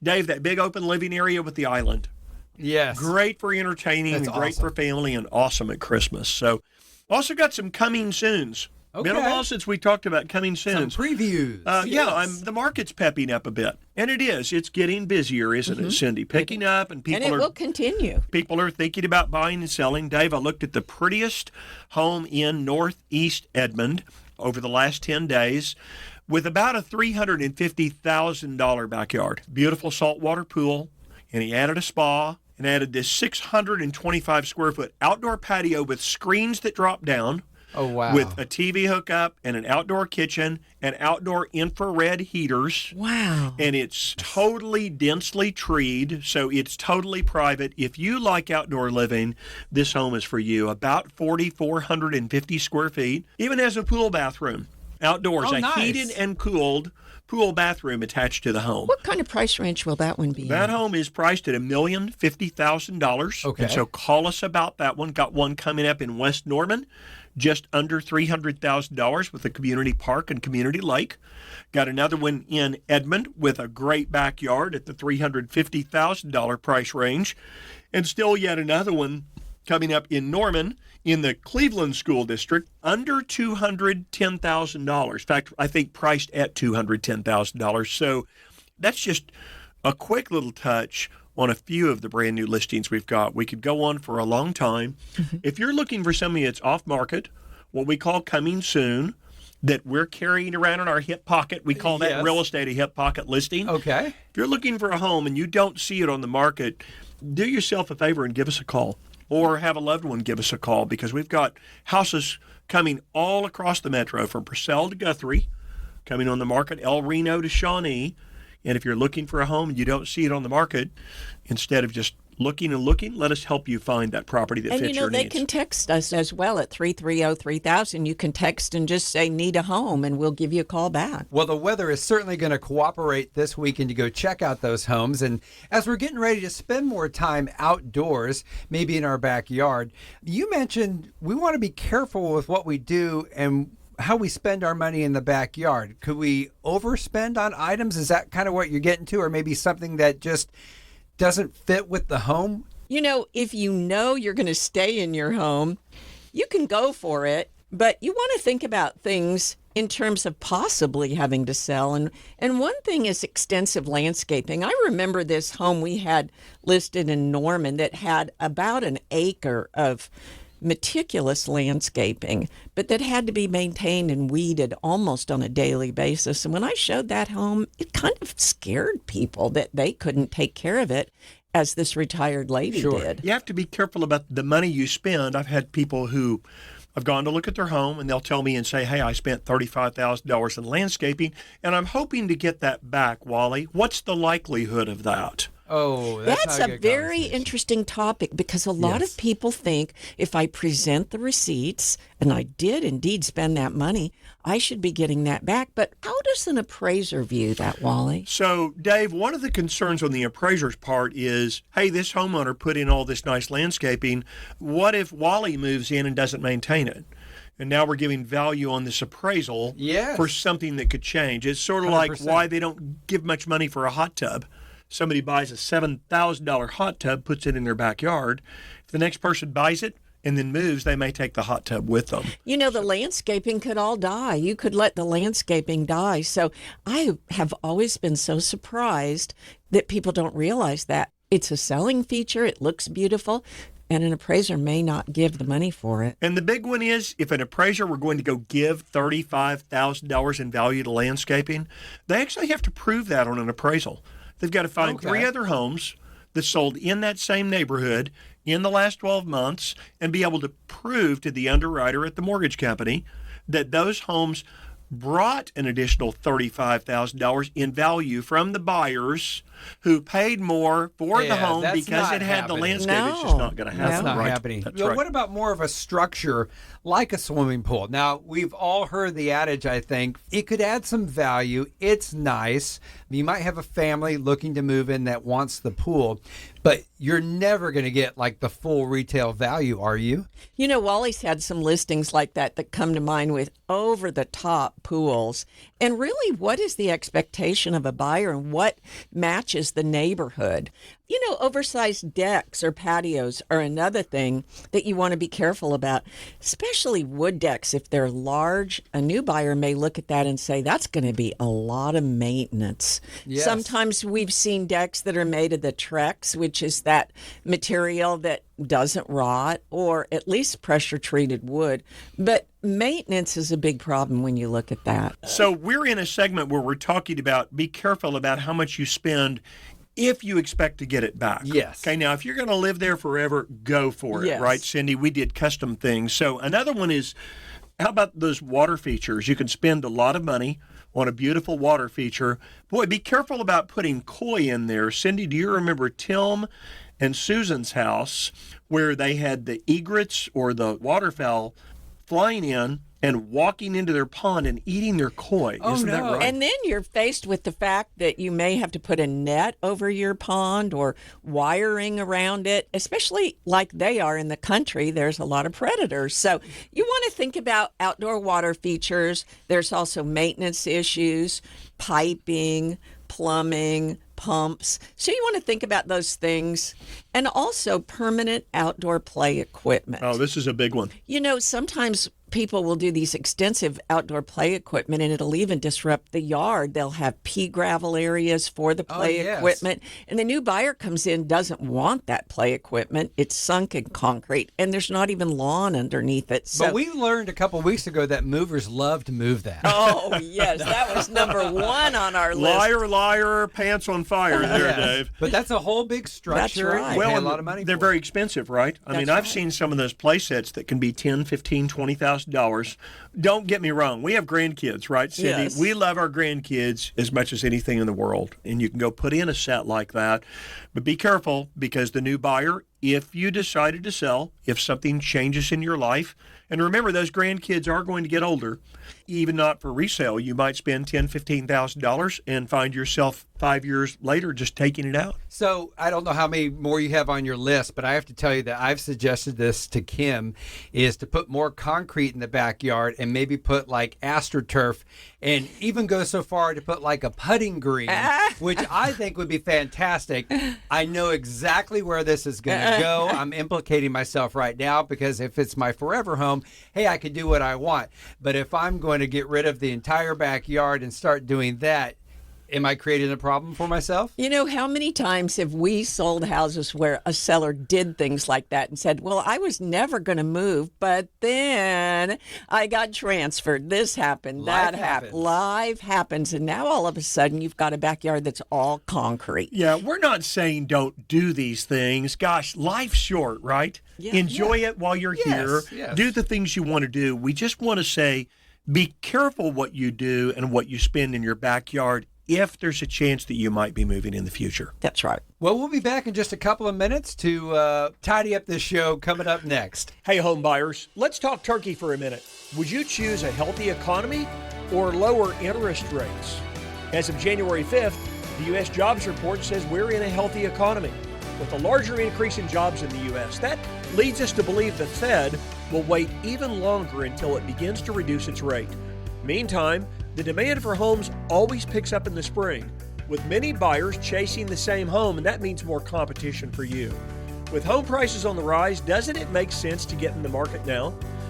Dave, that big open living area with the island. Yes. Great for entertaining, That's and great awesome. for family, and awesome at Christmas. So also got some coming soons. Okay. Been a while since we talked about coming soon. Some previews. The market's pepping up a bit, and it is. It's getting busier, isn't it, Cindy? Picking up, and And it will continue. people are thinking about buying and selling. Dave, I looked at the prettiest home in Northeast Edmond over the last 10 days, with about a $350,000 backyard, beautiful saltwater pool, and he added a spa and added this 625 square foot outdoor patio with screens that drop down. Oh, wow. With a TV hookup and an outdoor kitchen and outdoor infrared heaters. Wow. And it's totally densely treed, so it's totally private. If you like outdoor living, this home is for you. About 4,450 square feet. Even has a pool bathroom outdoors. Oh, a nice. heated and cooled pool bathroom attached to the home. What kind of price range will that one be That in? home is priced at $1,050,000. Okay. And so call us about that one. Got one coming up in West Norman, just under $300,000 with a community park and community lake. Got another one in Edmond with a great backyard at the $350,000 price range. And still yet another one coming up in Norman in the Cleveland School District, under $210,000. In fact, I think priced at $210,000. So that's just a quick little touch on a few of the brand new listings we've got. We could go on for a long time. If you're looking for something that's off market, what we call coming soon, that we're carrying around in our hip pocket, we call that Yes. real estate a hip pocket listing. Okay. If you're looking for a home and you don't see it on the market, do yourself a favor and give us a call, or have a loved one give us a call, because we've got houses coming all across the metro, from Purcell to Guthrie, coming on the market, El Reno to Shawnee. And if you're looking for a home and you don't see it on the market, instead of just looking and looking, let us help you find that property that And fits you know, your they needs. can text us as well at 330-3000. You can text and just say, need a home, and we'll give you a call back. Well, the weather is certainly going to cooperate this weekend to go check out those homes. And as we're getting ready to spend more time outdoors, maybe in our backyard, you mentioned we want to be careful with what we do and how we spend our money in the backyard. Could we overspend on items? Is that kind of what you're getting to? Or maybe something that just doesn't fit with the home? You know, if you know you're going to stay in your home, you can go for it, but you want to think about things in terms of possibly having to sell. And one thing is extensive landscaping. I remember this home we had listed in Norman that had about an acre of meticulous landscaping, but that had to be maintained and weeded almost on a daily basis. And when I showed that home, it kind of scared people that they couldn't take care of it as this retired lady did. You have to be careful about the money you spend. I've had people who have gone to look at their home and they'll tell me and say, hey, I spent $35,000 in landscaping and I'm hoping to get that back, Wally. What's the likelihood of that? Oh, That's not a good very conversation. interesting topic, because a lot Yes. of people think if I present the receipts, and I did indeed spend that money, I should be getting that back. But how does an appraiser view that, Wally? So, Dave, one of the concerns on the appraiser's part is, hey, this homeowner put in all this nice landscaping. What if Wally moves in and doesn't maintain it? And now we're giving value on this appraisal Yes. for something that could change. It's sort of like 100%. why they don't give much money for a hot tub. Somebody buys a $7,000 hot tub, puts it in their backyard. If the next person buys it and then moves, they may take the hot tub with them. You know, the landscaping could all die. You could let the landscaping die. So I have always been so surprised that people don't realize that. It's a selling feature. It looks beautiful. And an appraiser may not give the money for it. And the big one is, if an appraiser were going to go give $35,000 in value to landscaping, they actually have to prove that on an appraisal. They've got to find 3 other homes that sold in that same neighborhood in the last 12 months and be able to prove to the underwriter at the mortgage company that those homes brought an additional $35,000 in value from the buyers who paid more for the home because it had the landscape. No. It's just not going to happen. That's not right? happening. That's Well, right. what about more of a structure like a swimming pool? Now, we've all heard the adage, I think. It could add some value. It's nice. You might have a family looking to move in that wants the pool, but you're never going to get like the full retail value, are you? You know, Wally's had some listings like that come to mind with over-the-top pools. And really, what is the expectation of a buyer and what matches the neighborhood? You know, oversized decks or patios are another thing that you want to be careful about, especially wood decks. If they're large, a new buyer may look at that and say, that's going to be a lot of maintenance. Yes. Sometimes we've seen decks that are made of the Trex, which is that material that doesn't rot, or at least pressure-treated wood. But maintenance is a big problem when you look at that. So we're in a segment where we're talking about be careful about how much you spend if you expect to get it back. Yes. Okay, now if you're going to live there forever, go for it, Yes. right, Cindy? We did custom things. So another one is, how about those water features? You can spend a lot of money on a beautiful water feature. Boy, be careful about putting koi in there. Cindy, do you remember Tim and Susan's house where they had the egrets or the waterfowl flying in and walking into their pond and eating their koi? Isn't that right? And then you're faced with the fact that you may have to put a net over your pond or wiring around it, especially like they are in the country. There's a lot of predators. So you want to think about outdoor water features. There's also maintenance issues, piping, plumbing, pumps. So you want to think about those things, and also permanent outdoor play equipment. Oh, this is a big one. You know, sometimes people will do these extensive outdoor play equipment and it'll even disrupt the yard. They'll have pea gravel areas for the play equipment. And the new buyer comes in, doesn't want that play equipment. It's sunk in concrete and there's not even lawn underneath it. So, But we learned a couple weeks ago that movers love to move that. oh, yes, that was number 1 on our list. Liar, liar, pants on fire there, Dave. But that's a whole big structure. That's right. You pay a and lot of money they're for very it. expensive, right? I mean, That's I've right. seen some of those play sets that can be $10,000, $15,000, $20,000. Don't get me wrong. We have grandkids, right, Cindy? Yes. We love our grandkids as much as anything in the world. And you can go put in a set like that. But be careful, because the new buyer, if you decided to sell, if something changes in your life, and remember, those grandkids are going to get older, even not for resale. You might spend $10,000, $15,000 and find yourself 5 years later just taking it out. So I don't know how many more you have on your list, but I have to tell you that I've suggested this to Kim, is to put more concrete in the backyard and maybe put like AstroTurf, and even go so far to put like a putting green, which I think would be fantastic. I know exactly where this is going to go. I'm implicating myself right now, because if it's my forever home, hey, I can do what I want. But if I'm going to get rid of the entire backyard and start doing that, am I creating a problem for myself? You know, how many times have we sold houses where a seller did things like that and said, well, I was never going to move, but then I got transferred. This happened, that happened. Life happens. And now all of a sudden you've got a backyard that's all concrete. Yeah, we're not saying don't do these things. Gosh, life's short, right? Yeah. Enjoy it while you're here. Yes. Do the things you want to do. We just want to say, be careful what you do and what you spend in your backyard if there's a chance that you might be moving in the future. That's right. Well, we'll be back in just a couple of minutes to tidy up this show coming up next. Hey, home buyers, let's talk turkey for a minute. Would you choose a healthy economy or lower interest rates? As of January 5th, the U.S. jobs report says we're in a healthy economy with a larger increase in jobs in the U.S. That leads us to believe the Fed will wait even longer until it begins to reduce its rate. Meantime, the demand for homes always picks up in the spring, with many buyers chasing the same home, and that means more competition for you. With home prices on the rise, doesn't it make sense to get in the market now?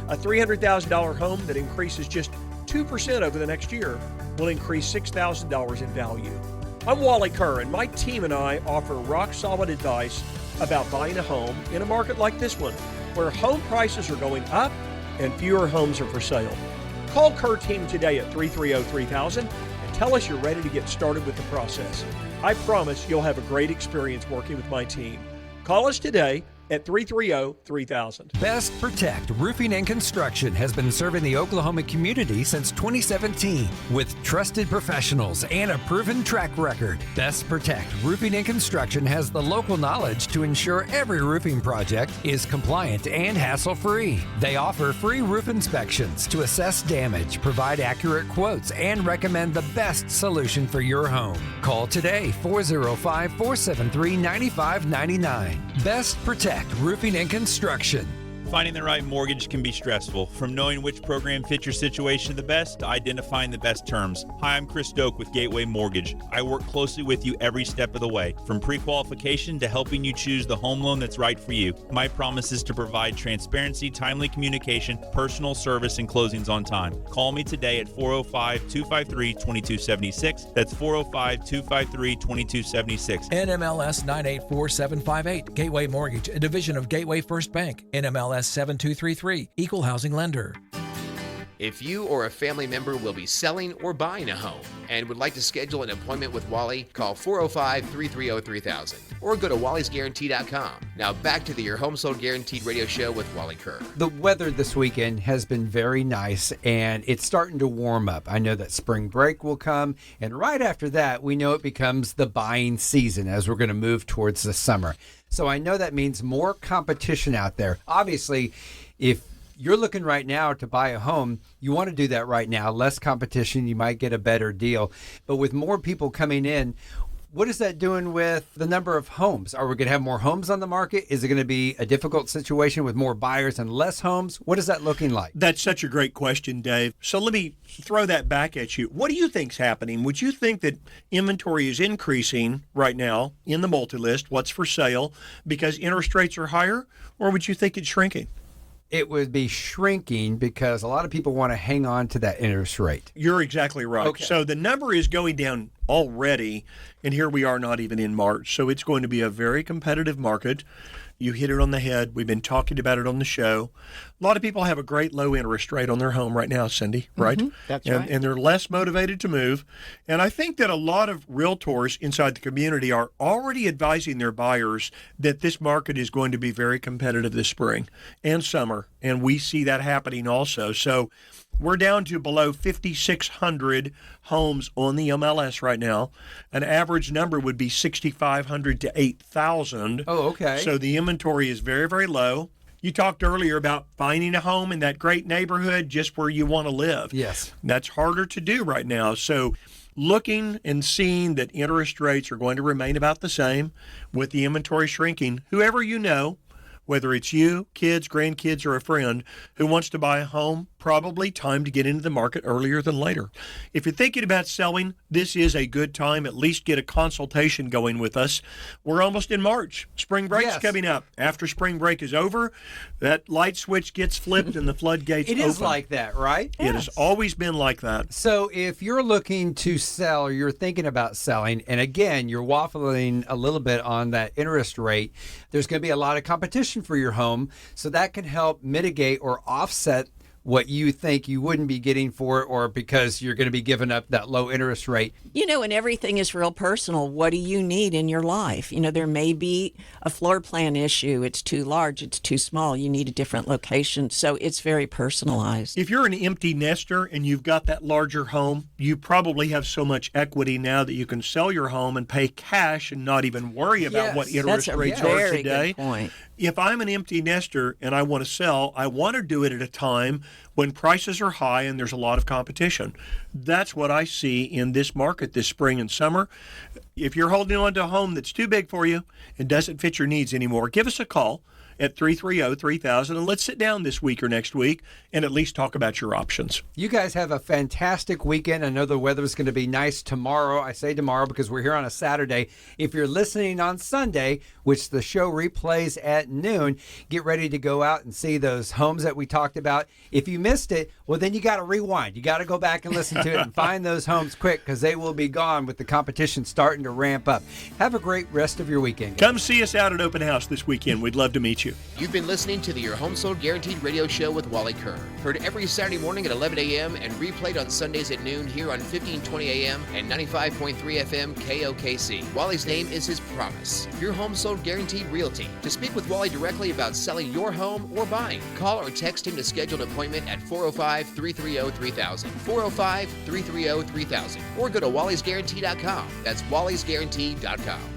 A $300,000 home that increases just 2% over the next year will increase $6,000 in value. I'm Wally Kerr, and my team and I offer rock-solid advice about buying a home in a market like this one, where home prices are going up and fewer homes are for sale. Call Kerr Team today at 330-3000 and tell us you're ready to get started with the process. I promise you'll have a great experience working with my team. Call us today at 330-3000. Best Protect Roofing and Construction has been serving the Oklahoma community since 2017 with trusted professionals and a proven track record. Best Protect Roofing and Construction has the local knowledge to ensure every roofing project is compliant and hassle-free. They offer free roof inspections to assess damage, provide accurate quotes, and recommend the best solution for your home. Call today, 405-473-9599. Best Protect Roofing and Construction. Finding the right mortgage can be stressful. From knowing which program fits your situation the best to identifying the best terms. Hi, I'm Chris Doak with Gateway Mortgage. I work closely with you every step of the way, from pre-qualification to helping you choose the home loan that's right for you. My promise is to provide transparency, timely communication, personal service, and closings on time. Call me today at 405-253-2276. That's 405-253-2276. NMLS 984758. Gateway Mortgage, a division of Gateway First Bank. NMLS 7233, Equal Housing Lender. If you or a family member will be selling or buying a home and would like to schedule an appointment with Wally, call 405-330-3000 or go to wallysguarantee.com. Now back to the Your Home Sold Guaranteed radio show with Wally Kerr. The weather this weekend has been very nice, and it's starting to warm up. I know that spring break will come, and right after that, we know it becomes the buying season as we're going to move towards the summer. So I know that means more competition out there. Obviously, if you're looking right now to buy a home, you want to do that right now. Less competition, you might get a better deal. But with more people coming in, what is that doing with the number of homes? Are we going to have more homes on the market? Is it going to be a difficult situation with more buyers and less homes? What is that looking like? That's such a great question, Dave. So let me throw that back at you. What do you think's happening? Would you think that inventory is increasing right now in the multi-list, what's for sale, because interest rates are higher, or would you think it's shrinking? It would be shrinking because a lot of people want to hang on to that interest rate. You're exactly right. Okay. So the number is going down already, and here we are not even in March. So it's going to be a very competitive market. You hit it on the head. We've been talking about it on the show. A lot of people have a great low interest rate on their home right now, Cindy, right? That's and, right. And they're less motivated to move. And I think that a lot of realtors inside the community are already advising their buyers that this market is going to be very competitive this spring and summer. And we see that happening also. So we're down to below 5,600 homes on the MLS right now. An average number would be 6,500 to 8,000. Oh, okay. So the inventory is very, very low. You talked earlier about finding a home in that great neighborhood just where you want to live. Yes. That's harder to do right now. So looking and seeing that interest rates are going to remain about the same with the inventory shrinking, whoever you know, whether it's you, kids, grandkids, or a friend who wants to buy a home, probably time to get into the market earlier than later. If you're thinking about selling, this is a good time. At least get a consultation going with us. We're almost in March. Spring break's coming up. After spring break is over, that light switch gets flipped and the floodgates open. It is like that, right? It has always been like that. So if you're looking to sell or you're thinking about selling, and again, you're waffling a little bit on that interest rate, there's going to be a lot of competition for your home. So that can help mitigate or offset what you think you wouldn't be getting for it, or because you're going to be giving up that low interest rate. You know, and everything is real personal. What do you need in your life? You know, there may be a floor plan issue. It's too large, it's too small. You need a different location. So it's very personalized. If you're an empty nester and you've got that larger home, you probably have so much equity now that you can sell your home and pay cash and not even worry about what interest rates are very today. good point. If I'm an empty nester and I want to sell, I want to do it at a time when prices are high and there's a lot of competition. That's what I see in this market this spring and summer. If you're holding on to a home that's too big for you and doesn't fit your needs anymore, give us a call at 330-3000, and let's sit down this week or next week and at least talk about your options. You guys have a fantastic weekend. I know the weather's going to be nice tomorrow. I say tomorrow because we're here on a Saturday. If you're listening on Sunday, which the show replays at noon, get ready to go out and see those homes that we talked about. If you missed it, well, then you got to rewind. You got to go back and listen to it and find those homes quick because they will be gone with the competition starting to ramp up. Have a great rest of your weekend, guys. Come see us out at Open House this weekend. We'd love to meet you. You've been listening to the Your Home Sold Guaranteed radio show with Wally Kerr. Heard every Saturday morning at 11 a.m. and replayed on Sundays at noon here on 1520 a.m. and 95.3 FM KOKC. Wally's name is his promise. Your Home Sold Guaranteed Realty. To speak with Wally directly about selling your home or buying, call or text him to schedule an appointment at 405-330-3000. 405-330-3000. Or go to wallysguarantee.com. That's wallysguarantee.com.